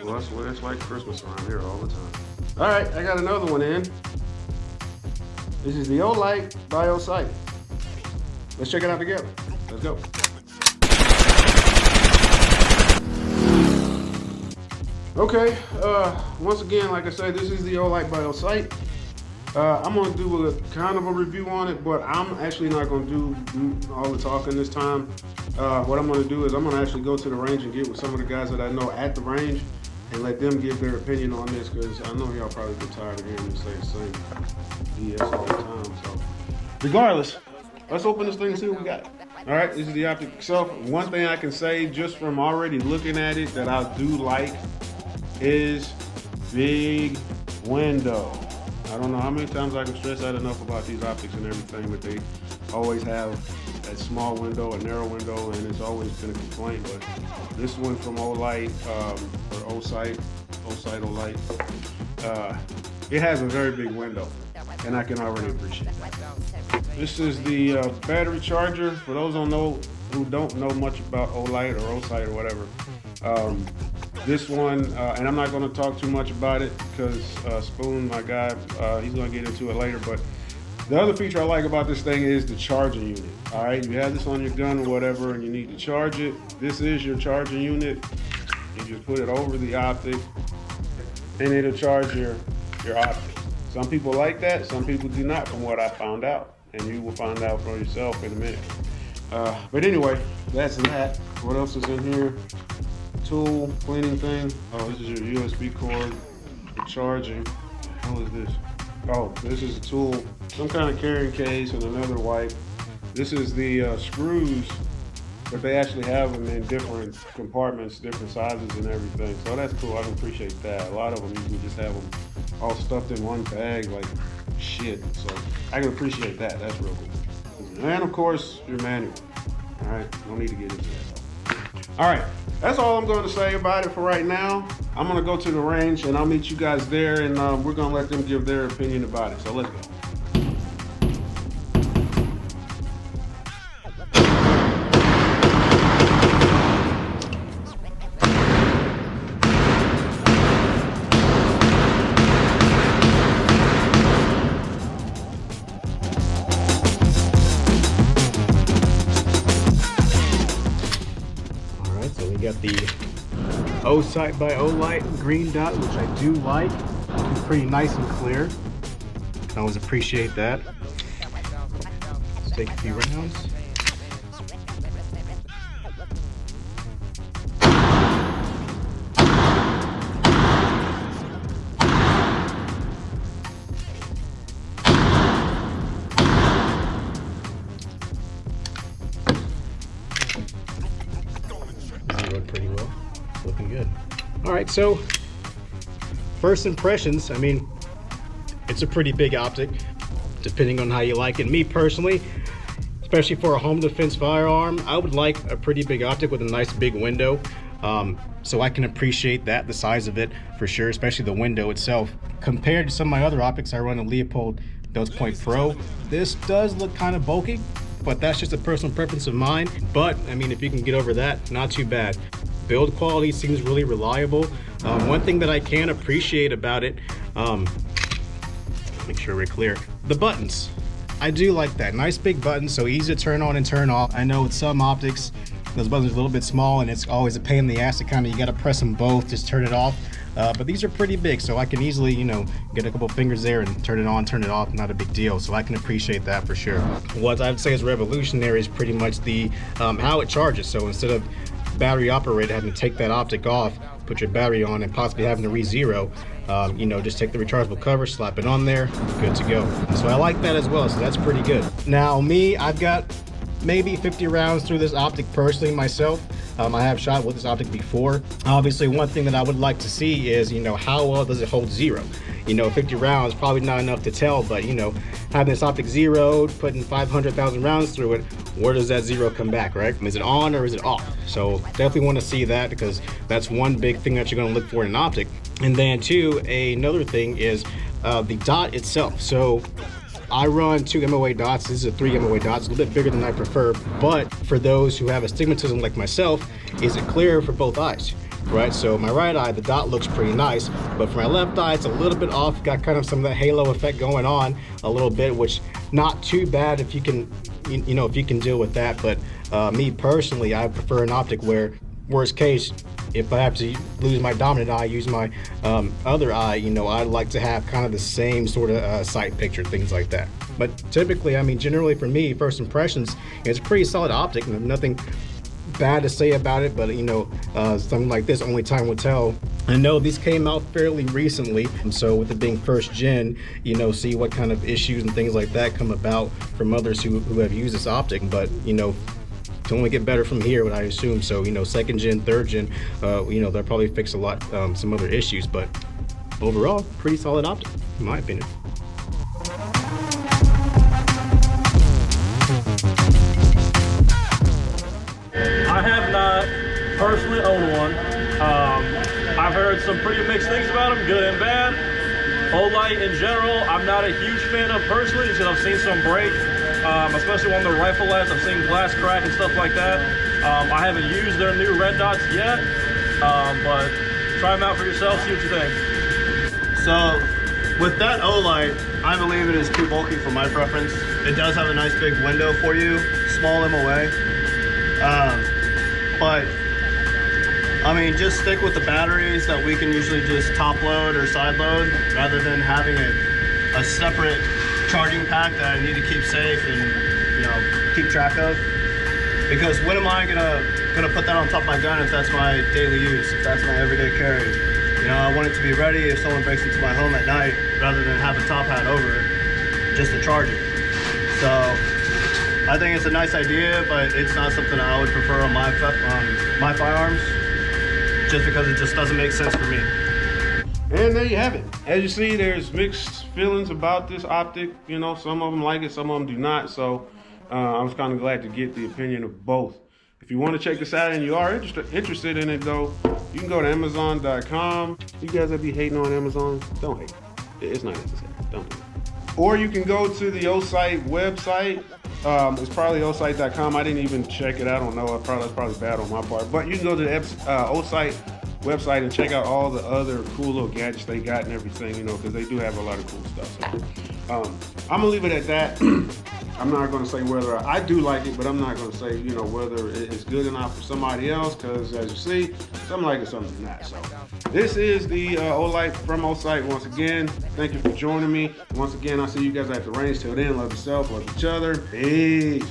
Well, I swear it's like Christmas around here all the time. All right, I got another one in. This is the OLight by OSight. Let's check it out together. Let's go. Okay, once again, like I said, this is the OLight by OSight. I'm gonna do a kind of a review on it, but I'm actually not gonna do all the talking this time. What I'm gonna do is I'm gonna actually go to the range and get with some of the guys that I know at the range and let them give their opinion on this, because I know y'all probably get tired of hearing me say the same BS all the time. So regardless, let's open this thing and see what we got. All right, this is the optic itself. One thing I can say just from already looking at it that I do like is big window. I don't know how many times I can stress that enough about these optics and everything, but they always have that small window, a narrow window, and it's always been a complaint. But this one from OLight, or OSight, OLight, it has a very big window, and I can already appreciate that. This is the battery charger. For those who don't know much about OLight or OSight or whatever, this one, and I'm not going to talk too much about it because Spoon, my guy, he's going to get into it later. But the other feature I like about this thing is the charging unit. All right, you have this on your gun or whatever, and you need to charge it. This is your charging unit. You just put it over the optic, and it'll charge your optic. Some people like that, some people do not, from what I found out, and you will find out for yourself in a minute. But anyway, that's that. What else is in here? Tool cleaning thing. Oh, this is your USB cord for charging. What is this? Oh, this is a tool, some kind of carrying case and another wipe. This is the screws, but they actually have them in different compartments, different sizes and everything. So that's cool. I can appreciate that. A lot of them you can just have them all stuffed in one bag like shit. So I can appreciate that. That's real cool. And of course, your manual. All right, no need to get into that. All right, that's all I'm going to say about it for right now. I'm going to go to the range and I'll meet you guys there, and we're going to let them give their opinion about it. So let's go. Got the OSight by OLight green dot, which I do like. It's pretty nice and clear. I always appreciate that. Let's take a few rounds. Pretty well, looking good. All right, so first impressions, I mean, it's a pretty big optic, depending on how you like it. Me personally, especially for a home defense firearm, I would like a pretty big optic with a nice big window. So I can appreciate that, the size of it for sure, especially the window itself. Compared to some of my other optics, I run a Leupold Dose Point Pro. This does look kind of bulky, but that's just a personal preference of mine. But I mean, if you can get over that, not too bad. Build quality seems really reliable. One thing that I can appreciate about it, make sure we're clear, the buttons. I do like that. Nice big buttons, so easy to turn on and turn off. I know with some optics, those buttons are a little bit small and it's always a pain in the ass to you gotta press them both, just turn it off. But these are pretty big, so I can easily, get a couple fingers there and turn it on, turn it off, not a big deal. So I can appreciate that for sure. What I would say is revolutionary is pretty much the how it charges. So instead of battery operated having to take that optic off, put your battery on, and possibly having to re-zero, just take the rechargeable cover, slap it on there, good to go. So I like that as well, so that's pretty good. Now me, I've got maybe 50 rounds through this optic personally myself. I have shot with this optic before. Obviously, one thing that I would like to see is, how well does it hold zero? 50 rounds, probably not enough to tell, but having this optic zeroed, putting 500,000 rounds through it, where does that zero come back, right? Is it on or is it off? So definitely want to see that, because that's one big thing that you're going to look for in an optic. And then two, another thing is the dot itself. So I run 2 MOA dots. This is a 3 MOA dot. It's a little bit bigger than I prefer, but for those who have astigmatism like myself, is it clear for both eyes? right? So my right eye, the dot looks pretty nice, but for my left eye, it's a little bit off. Got kind of some of that halo effect going on a little bit, which not too bad if you can, you know, if you can deal with that. But me personally, I prefer an optic where, worst case, if I have to lose my dominant eye, use my other eye, you know, I'd like to have kind of the same sort of sight picture, things like that. But typically, I mean, generally for me, first impressions, it's a pretty solid optic, and nothing bad to say about it, but you know, something like this, only time will tell. I know these came out fairly recently, and so with it being first gen, you know, see what kind of issues and things like that come about from others who have used this optic. But you know, to only get better from here, what I assume. So you know, second gen, third gen, you know, they'll probably fix a lot, some other issues, but overall, pretty solid optic, in my opinion. I have not personally owned one. I've heard some pretty mixed things about them, good and bad. OLight in general, I'm not a huge fan of personally, because I've seen some break, especially on the rifle lights. I've seen glass crack and stuff like that. I haven't used their new red dots yet, but try them out for yourself, see what you think. So with that OLight, I believe it is too bulky for my preference. It does have a nice big window for you, small MOA. But I mean, just stick with the batteries that we can usually just top load or side load, rather than having a separate charging pack that I need to keep safe and, you know, keep track of. Because when am I gonna put that on top of my gun if that's my daily use, if that's my everyday carry? You know, I want it to be ready if someone breaks into my home at night, rather than have a top hat over it just to charge it. So I think it's a nice idea, but it's not something I would prefer on my firearms, just because it just doesn't make sense for me. And there you have it. As you see, there's mixed feelings about this optic. You know, some of them like it, some of them do not. So I was kind of glad to get the opinion of both. If you want to check this out and you are interested in it though, you can go to Amazon.com. You guys that be hating on Amazon, don't hate. It's not necessary, don't do it. Or you can go to the OSight website. It's probably OSight.com. I didn't even check it. I don't know. That's probably bad on my part. But you can go to the OSight website and check out all the other cool little gadgets they got and everything, you know, because they do have a lot of cool stuff. So, I'm gonna leave it at that. I'm not gonna say whether I do like it, but I'm not gonna say, you know, whether it's good enough for somebody else, because as you see, some like it, some do not. So this is the OLight from OSight once again. Thank you for joining me. Once again, I'll see you guys at the range. Till then, love yourself, love each other. Peace.